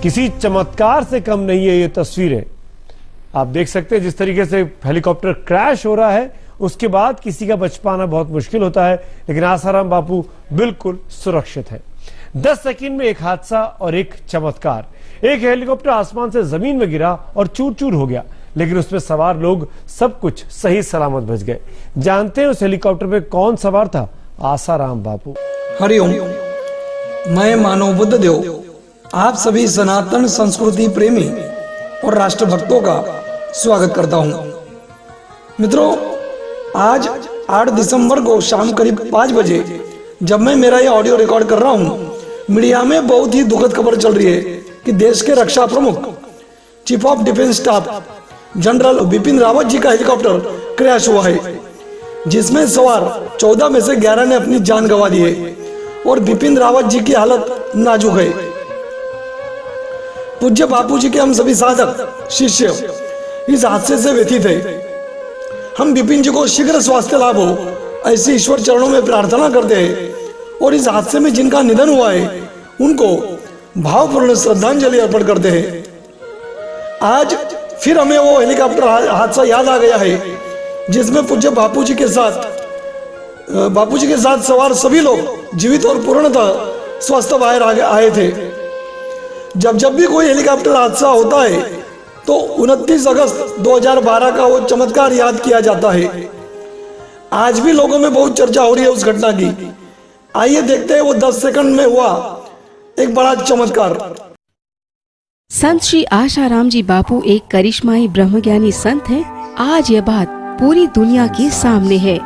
किसी चमत्कार से कम नहीं है ये तस्वीरें। आप देख सकते हैं जिस तरीके से हेलीकॉप्टर क्रैश हो रहा है, उसके बाद किसी का बच पाना बहुत मुश्किल होता है, लेकिन आसाराम बापू बिल्कुल सुरक्षित है। 10 सेकंड में एक हादसा और एक चमत्कार। एक हेलीकॉप्टर आसमान से जमीन में गिरा और चूर चूर हो गया, लेकिन उसमें सवार लोग सब कुछ सही सलामत बच गए। जानते हैं उस हेलीकॉप्टर में कौन सवार था? आसाराम बापू। हरिओम, मैं मानव बुद्ध देव आप सभी सनातन संस्कृति प्रेमी और राष्ट्रभक्तों का स्वागत करता हूं। मित्रों, आज 8 दिसंबर को शाम करीब 5 बजे जब मैं मेरा ये ऑडियो रिकॉर्ड कर रहा हूं, मीडिया में बहुत ही दुखद खबर चल रही है कि देश के रक्षा प्रमुख chief of defence staff general Bipin Rawat ji का हेलीकॉप्टर क्रैश हुआ है, जिसमें सवार 14 में से 11 ने अपनी जान गंवा दी है और बिपिन रावत जी की हालत नाजुक है। पूज्य बापू जी के हम सभी साधक शिष्य इस हादसे से व्यथित है। हम बिपिन जी को शीघ्र स्वास्थ्य लाभ हो ऐसी ईश्वर चरणों में प्रार्थना करते हैं और इस हादसे में जिनका निधन हुआ है उनको भावपूर्ण श्रद्धांजलि अर्पण करते हैं। आज फिर हमें वो हेलीकॉप्टर हादसा याद आ गया है जिसमें पूज्य बापू जी के साथ सवार सभी लोग जीवित और पूर्णतः स्वस्थ बाहर आए थे। जब भी कोई हेलीकॉप्टर हादसा होता है तो 29 अगस्त 2012 का वो चमत्कार याद किया जाता है। आज भी लोगों में बहुत चर्चा हो रही है उस घटना की। आइए देखते हैं वो 10 सेकंड में हुआ एक बड़ा चमत्कार। संत श्री आशाराम जी बापू एक करिश्माई ब्रह्मज्ञानी संत हैं। आज यह बात पूरी दुनिया के सामने है।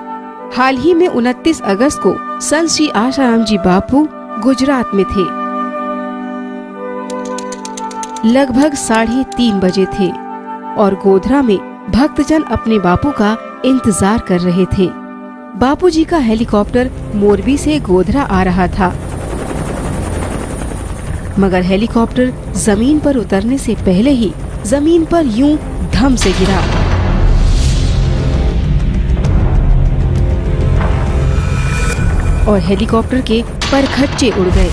हाल ही में 29 अगस्त को संत श्री आशाराम जी बापू गुजरात में थे। लगभग 3:30 बजे थे और गोधरा में भक्तजन अपने बापू का इंतजार कर रहे थे। बापू जी का हेलीकॉप्टर मोरबी से गोधरा आ रहा था, मगर हेलीकॉप्टर जमीन पर उतरने से पहले ही जमीन पर यूं धम से गिरा। और हेलीकॉप्टर के परखच्चे उड़ गए।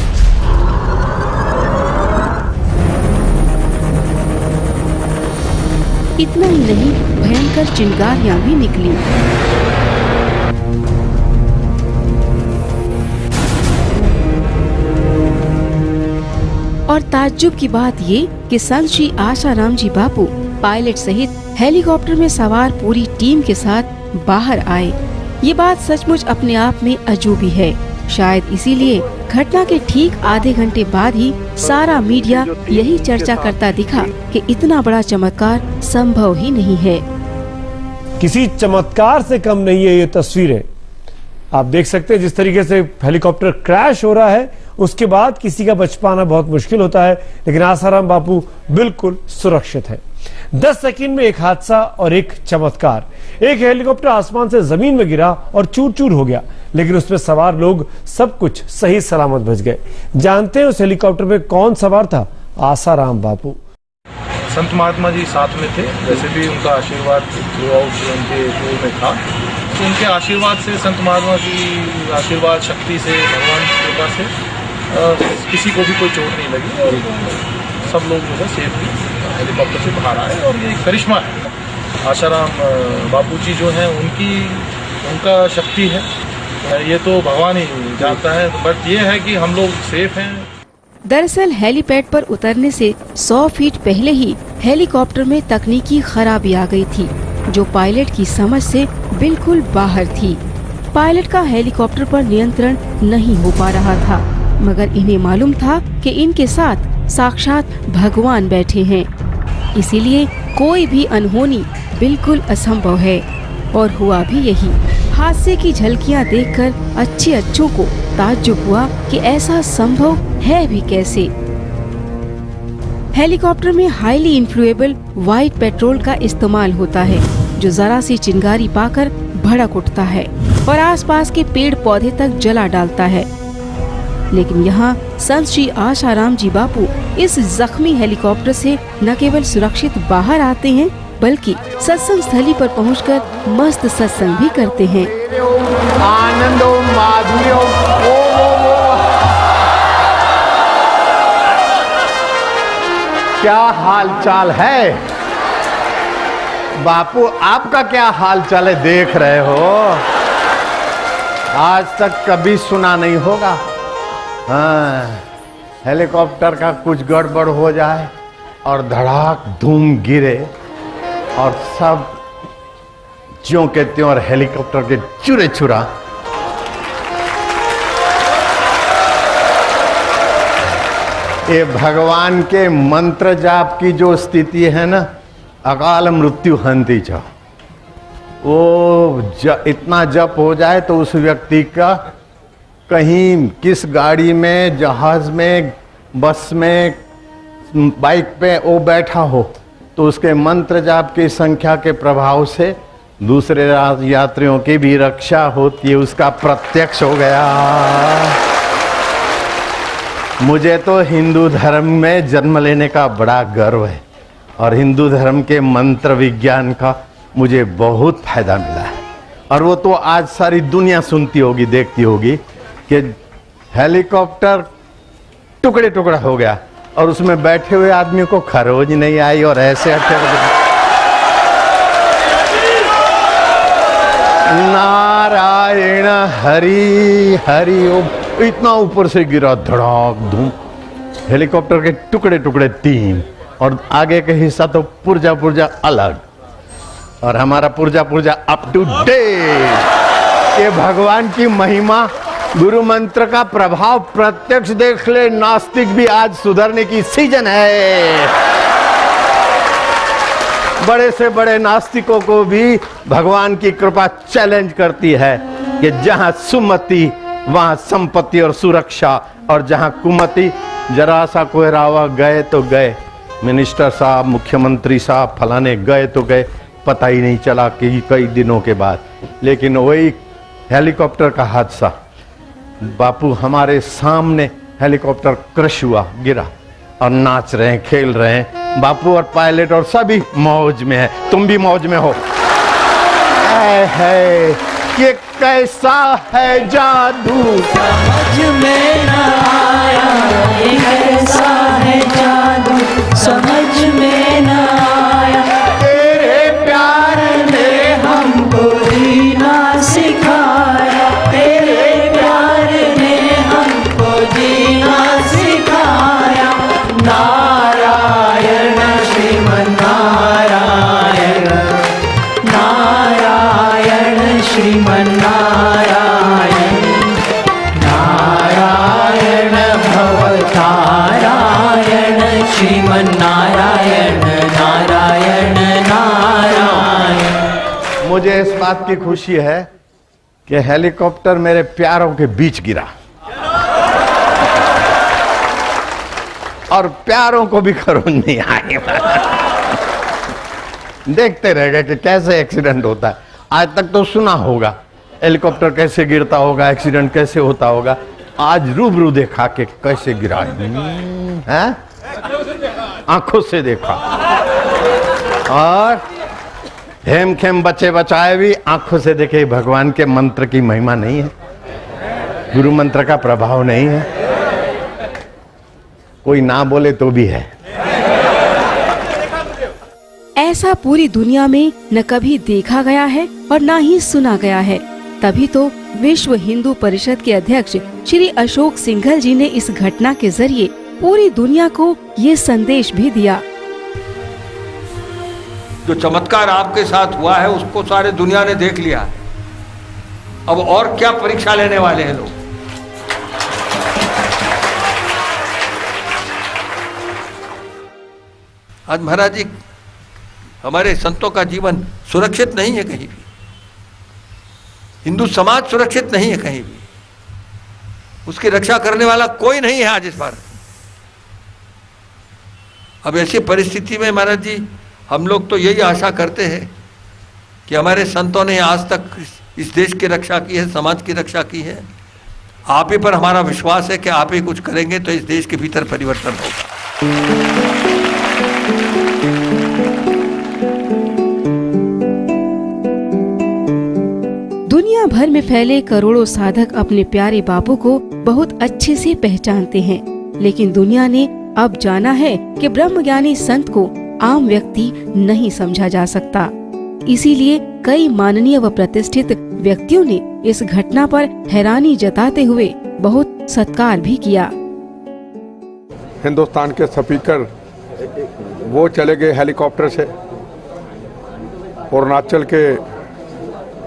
इतना ही नहीं, भयंकर चिंगारियां भी निकली। और ताज्जुब की बात ये कि संत श्री आशाराम जी बापू पायलट सहित हेलीकॉप्टर में सवार पूरी टीम के साथ बाहर आए। ये बात सचमुच अपने आप में अजूबी है। शायद इसीलिए घटना के ठीक आधे घंटे बाद ही सारा मीडिया यही चर्चा करता दिखा कि इतना बड़ा चमत्कार संभव ही नहीं है। किसी चमत्कार से कम नहीं है ये तस्वीरें। आप देख सकते हैं जिस तरीके से हेलीकॉप्टर क्रैश हो रहा है, उसके बाद किसी का बच पाना बहुत मुश्किल होता है, लेकिन आसाराम बापू बिल्कुल सुरक्षित है। 10 सेकंड में एक हादसा और एक चमत्कार। एक हेलीकॉप्टर आसमान से जमीन में गिरा और चूर चूर हो गया, लेकिन उसमें सवार लोग सब कुछ सही सलामत बच गए। जानते हैं उस हेलीकॉप्टर में कौन सवार था? आसाराम बापू। संत महात्मा जी साथ में थे, वैसे भी उनका आशीर्वाद थ्रू आउट उनके टूर में था। तो उनके आशीर्वाद से, संत महात्मा की आशीर्वाद शक्ति से, भगवान की कृपा से किसी को भी कोई चोट नहीं लगी और सब लोग जो है सेफली हेलीकॉप्टर से बाहर आए। और ये करिश्मा है, आशाराम बापू जी जो हैं उनका शक्ति है, ये तो भगवान ही जानता है। बट ये है कि हम लोग सेफ हैं। दरअसल हेलीपैड पर उतरने से 100 फीट पहले ही हेलीकॉप्टर में तकनीकी खराबी आ गई थी, जो पायलट की समझ से बिल्कुल बाहर थी। पायलट का हेलीकॉप्टर पर नियंत्रण नहीं हो पा रहा था, मगर इन्हें मालूम था कि इनके साथ साक्षात भगवान बैठे हैं। इसीलिए कोई भी अनहोनी बिल्कुल असंभव है। और हुआ भी यही। हादसे की झलकियां देखकर अच्छों को ताज्जुब हुआ कि ऐसा संभव है भी कैसे। हेलीकॉप्टर में हाईली इन्फ्लुएबल व्हाइट पेट्रोल का इस्तेमाल होता है, जो जरा सी चिंगारी पाकर भड़क उठता है और आसपास के पेड़ पौधे तक जला डालता है। लेकिन यहाँ संत श्री आशाराम जी बापू इस जख्मी हेलीकॉप्टर से न केवल सुरक्षित बाहर आते हैं, बल्कि सत्संग स्थली पर पहुंचकर मस्त सत्संग भी करते हैं। क्या हाल चाल है बापू? आपका क्या हाल चाल है? देख रहे हो, आज तक कभी सुना नहीं होगा। हाँ, हेलीकॉप्टर का कुछ गड़बड़ हो जाए और धड़ाक धूम गिरे और सब ज्यों के त्यों और हेलीकॉप्टर के चूरे चूरा। ये भगवान के मंत्र जाप की जो स्थिति है ना, अकाल मृत्यु हंती च, वो इतना जप हो जाए तो उस व्यक्ति का कहीं किस गाड़ी में, जहाज में, बस में, बाइक पे वो बैठा हो तो उसके मंत्र जाप की संख्या के प्रभाव से दूसरे यात्रियों की भी रक्षा होती है। उसका प्रत्यक्ष हो गया। मुझे तो हिंदू धर्म में जन्म लेने का बड़ा गर्व है और हिंदू धर्म के मंत्र विज्ञान का मुझे बहुत फायदा मिला है। और वो तो आज सारी दुनिया सुनती होगी, देखती होगी कि हेलीकॉप्टर टुकड़े टुकड़ा हो गया और उसमें बैठे हुए आदमी को खरोज नहीं आई और ऐसे नारायण हरि हरि ओम, इतना ऊपर से गिरा, धड़ाक धूम, हेलीकॉप्टर के टुकड़े टुकड़े 3 और आगे के हिस्सा तो पुर्जा पुर्जा अलग और हमारा पुर्जा पुर्जा अप टू डेट। ये भगवान की महिमा, गुरु मंत्र का प्रभाव प्रत्यक्ष देख ले। नास्तिक भी आज सुधरने की सीजन है। बड़े से बड़े नास्तिकों को भी भगवान की कृपा चैलेंज करती है कि जहां सुमति वहां संपत्ति और सुरक्षा, और जहां कुमति जरा सा कोई रावा गए तो गए, मिनिस्टर साहब, मुख्यमंत्री साहब, फलाने गए तो गए, पता ही नहीं चला कि कई दिनों के बाद। लेकिन वही हेलीकॉप्टर का हादसा, बापू हमारे सामने हेलीकॉप्टर क्रश हुआ, गिरा और नाच रहे हैं, खेल रहे हैं। बापू और पायलट और सभी मौज में है। तुम भी मौज में हो। है ये कैसा है जादू समझ में न आया, ये कैसा है जादू समझ में न आया। तेरे प्यार ने हमको जीना सिखाया, तेरे प्यार ने हमको जीना सिखाया। नारायण श्रीमन नारायण, नारायण श्रीमन नारायण, नारायण भवतारायण श्रीमन नारायण, नारायण नारायण। मुझे इस बात की खुशी है कि हेलीकॉप्टर मेरे प्यारों के बीच गिरा और प्यारों को भी खरोंच नहीं आई। देखते रह गए कि कैसे एक्सीडेंट होता है। आज तक तो सुना होगा हेलीकॉप्टर कैसे गिरता होगा, एक्सीडेंट कैसे होता होगा। आज रूबरू देखा कि कैसे गिरा है, आंखों से देखा। और हेम खेम बचे बचाए भी आंखों से देखे। भगवान के मंत्र की महिमा नहीं है, गुरु मंत्र का प्रभाव नहीं है, कोई ना बोले तो भी है। ऐसा पूरी दुनिया में न कभी देखा गया है और न ही सुना गया है। तभी तो विश्व हिंदू परिषद के अध्यक्ष श्री अशोक सिंघल जी ने इस घटना के जरिए पूरी दुनिया को ये संदेश भी दिया। जो चमत्कार आपके साथ हुआ है उसको सारे दुनिया ने देख लिया है। अब और क्या परीक्षा लेने वाले हैं लोग। आज महाराज जी, हमारे संतों का जीवन सुरक्षित नहीं है कहीं भी, हिंदू समाज सुरक्षित नहीं है कहीं भी, उसकी रक्षा करने वाला कोई नहीं है आज इस बार। अब ऐसी परिस्थिति में महाराज जी, हम लोग तो यही आशा करते हैं कि हमारे संतों ने आज तक इस देश की रक्षा की है, समाज की रक्षा की है। आप ही पर हमारा विश्वास है कि आप ही कुछ करेंगे तो इस देश के भीतर परिवर्तन होगा। दुनिया भर में फैले करोड़ों साधक अपने प्यारे बापू को बहुत अच्छे से पहचानते हैं, लेकिन दुनिया ने अब जाना है कि ब्रह्मज्ञानी संत को आम व्यक्ति नहीं समझा जा सकता। इसीलिए कई माननीय व प्रतिष्ठित व्यक्तियों ने इस घटना पर हैरानी जताते हुए बहुत सत्कार भी किया। हिंदुस्तान के स्पीकर वो चले गए हेलीकॉप्टर से, अरुणाचल के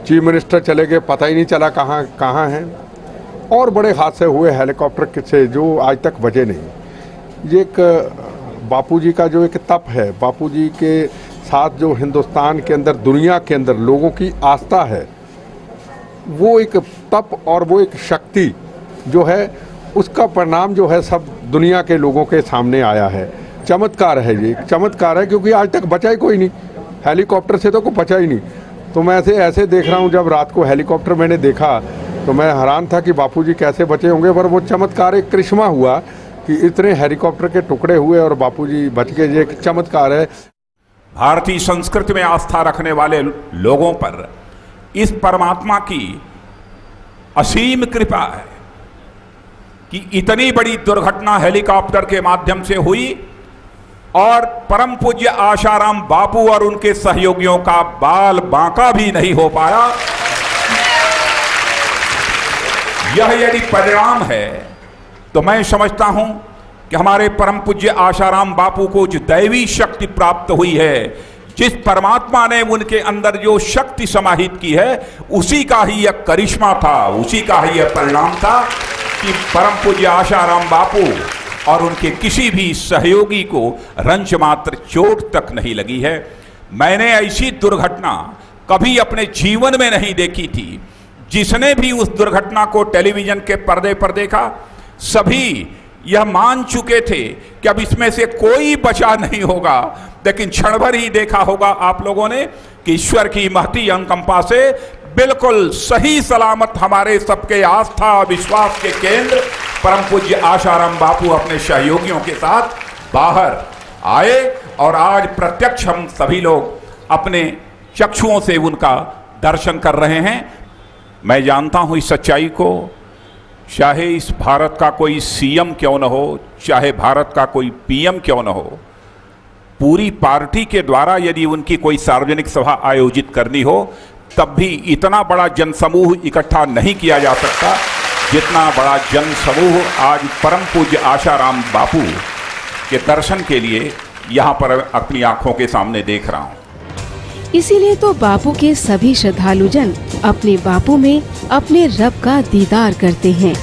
चीफ मिनिस्टर चले गए, पता ही नहीं चला कहाँ हैं, और बड़े हादसे हुए हेलीकॉप्टर से जो आज तक बचे नहीं। ये एक बापूजी का जो एक तप है, बापूजी के साथ जो हिंदुस्तान के अंदर, दुनिया के अंदर लोगों की आस्था है, वो एक तप और वो एक शक्ति जो है, उसका परिणाम जो है सब दुनिया के लोगों के सामने आया है। चमत्कार है, ये चमत्कार है, क्योंकि आज तक बचा ही कोई नहीं, हेलीकॉप्टर से तो कोई बचा ही नहीं। तो मैं ऐसे देख रहा हूँ, जब रात को हेलीकॉप्टर मैंने देखा तो मैं हैरान था कि बापूजी कैसे बचे होंगे, पर वो चमत्कार, एक करिश्मा हुआ कि इतने हेलीकॉप्टर के टुकड़े हुए और बापूजी बच गए। ये एक चमत्कार है। भारतीय संस्कृति में आस्था रखने वाले लोगों पर इस परमात्मा की असीम कृपा है कि इतनी बड़ी दुर्घटना हेलीकॉप्टर के माध्यम से हुई और परम पूज्य आशाराम बापू और उनके सहयोगियों का बाल बांका भी नहीं हो पाया। यह यदि परिणाम है तो मैं समझता हूं कि हमारे परम पूज्य आशाराम बापू को जो दैवी शक्ति प्राप्त हुई है, जिस परमात्मा ने उनके अंदर जो शक्ति समाहित की है, उसी का ही यह करिश्मा था, उसी का ही यह परिणाम था कि परम पूज्य आशाराम बापू और उनके किसी भी सहयोगी को रंच मात्र चोट तक नहीं लगी है। मैंने ऐसी दुर्घटना कभी अपने जीवन में नहीं देखी थी। जिसने भी उस दुर्घटना को टेलीविजन के पर्दे पर देखा, सभी यह मान चुके थे कि अब इसमें से कोई बचा नहीं होगा। लेकिन क्षण भर ही देखा होगा आप लोगों ने कि ईश्वर की महती अनुकंपा से बिल्कुल सही सलामत हमारे सबके आस्था और विश्वास के केंद्र परम पूज्य आशाराम बापू अपने सहयोगियों के साथ बाहर आए और आज प्रत्यक्ष हम सभी लोग अपने चक्षुओं से उनका दर्शन कर रहे हैं। मैं जानता हूं इस सच्चाई को, चाहे इस भारत का कोई सीएम क्यों न हो, चाहे भारत का कोई पीएम क्यों न हो, पूरी पार्टी के द्वारा यदि उनकी कोई सार्वजनिक सभा आयोजित करनी हो, तब भी इतना बड़ा जनसमूह इकट्ठा नहीं किया जा सकता जितना बड़ा जनसमूह आज परम पूज्य आशाराम बापू के दर्शन के लिए यहाँ पर अपनी आंखों के सामने देख रहा हूँ। इसीलिए तो बापू के सभी श्रद्धालुजन अपने बापू में अपने रब का दीदार करते हैं।